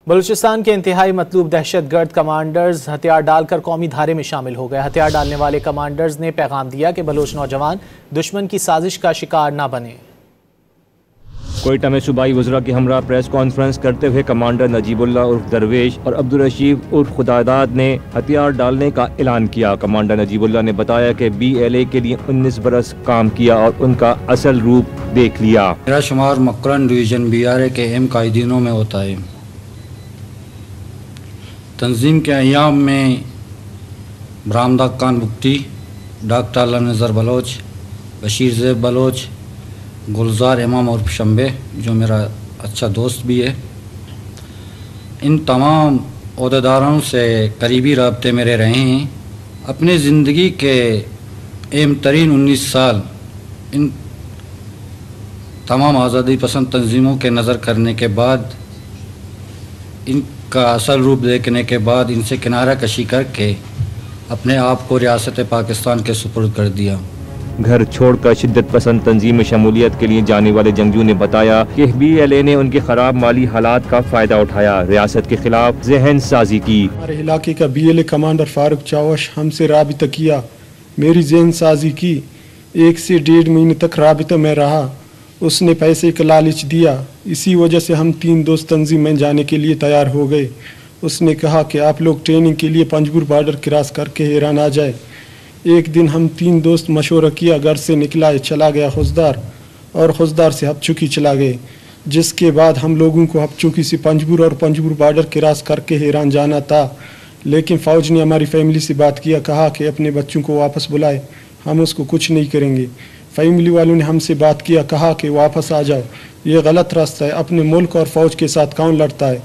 بلوچستان کے انتہائی مطلوب دہشت گرد کمانڈرز ہتھیار ڈال کر قومی دھارے میں شامل ہو گئے۔ ہتھیار ڈالنے والے کمانڈرز نے پیغام دیا کہ بلوچ نوجوان دشمن کی سازش کا شکار نہ بنیں۔ کوئٹہ میں صوبائی وزراء کے ہمراہ پریس کانفرنس کرتے ہوئے کمانڈر نجیب اللہ عرف درویش اور عبدالرشید عرف خداداد نے ہتھیار ڈالنے کا اعلان کیا۔ کمانڈر نجیب اللہ نے بتایا کہ BLA کے لیے 19 برس کام کیا اور ان کا اصل روپ دیکھ لیا۔ میرا شمار مکران ڈویژن BRA کے اہم قائدینوں میں ہوتا ہے۔ تنظیم کے ایام میں برآمدہ خان بگٹی، ڈاکٹر اللہ نظر بلوچ، بشیر زیب بلوچ، گلزار امام عرف شمبے جو میرا اچھا دوست بھی ہے، ان تمام عہدیداروں سے قریبی رابطے میرے رہے ہیں۔ اپنے زندگی کے اہم ترین 19 سال ان تمام آزادی پسند تنظیموں کے نظر کرنے کے بعد، ان کا اصل روپ دیکھنے کے بعد ان سے کنارہ کشی کر کے اپنے آپ کو ریاست پاکستان کے سپرد کر دیا۔ گھر چھوڑ کر شدت پسند تنظیم میں شمولیت کے لیے جانے والے جنگجو نے بتایا کہ BLA نے ان کے خراب مالی حالات کا فائدہ اٹھایا، ریاست کے خلاف ذہن سازی کی۔ ہمارے علاقے کا BLA کمانڈر فاروق چاوش ہم سے رابطہ کیا، میری ذہن سازی کی، 1 سے 1.5 مہینے تک رابطہ میں رہا، اس نے پیسے کا لالچ دیا، اسی وجہ سے ہم 3 دوست تنظیم میں جانے کے لیے تیار ہو گئے۔ اس نے کہا کہ آپ لوگ ٹریننگ کے لیے پنجگور بارڈر کراس کر کے ایران آ جائے۔ ایک دن ہم 3 دوست مشورہ کیا، گھر سے نکلا چلا گیا خوزدار، اور خوزدار سے ہپ چوکی چلا گئے، جس کے بعد ہم لوگوں کو ہپ چوکی سے پنجگور اور پنجگور بارڈر کراس کر کے ایران جانا تھا، لیکن فوج نے ہماری فیملی سے بات کیا، کہا کہ اپنے بچوں کو واپس بلائے، ہم اس کو کچھ نہیں کریں گے۔ فیملی والوں نے ہم سے بات کیا، کہا کہ واپس آ جاؤ، یہ غلط راستہ ہے، اپنے ملک اور فوج کے ساتھ کون لڑتا ہے۔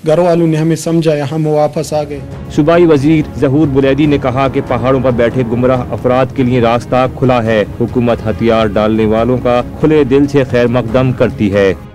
گھر والوں نے ہمیں سمجھایا، ہم واپس آ گئے۔ صوبائی وزیر ظہور بلیدی نے کہا کہ پہاڑوں پر بیٹھے گمراہ افراد کے لیے راستہ کھلا ہے، حکومت ہتھیار ڈالنے والوں کا کھلے دل سے خیر مقدم کرتی ہے۔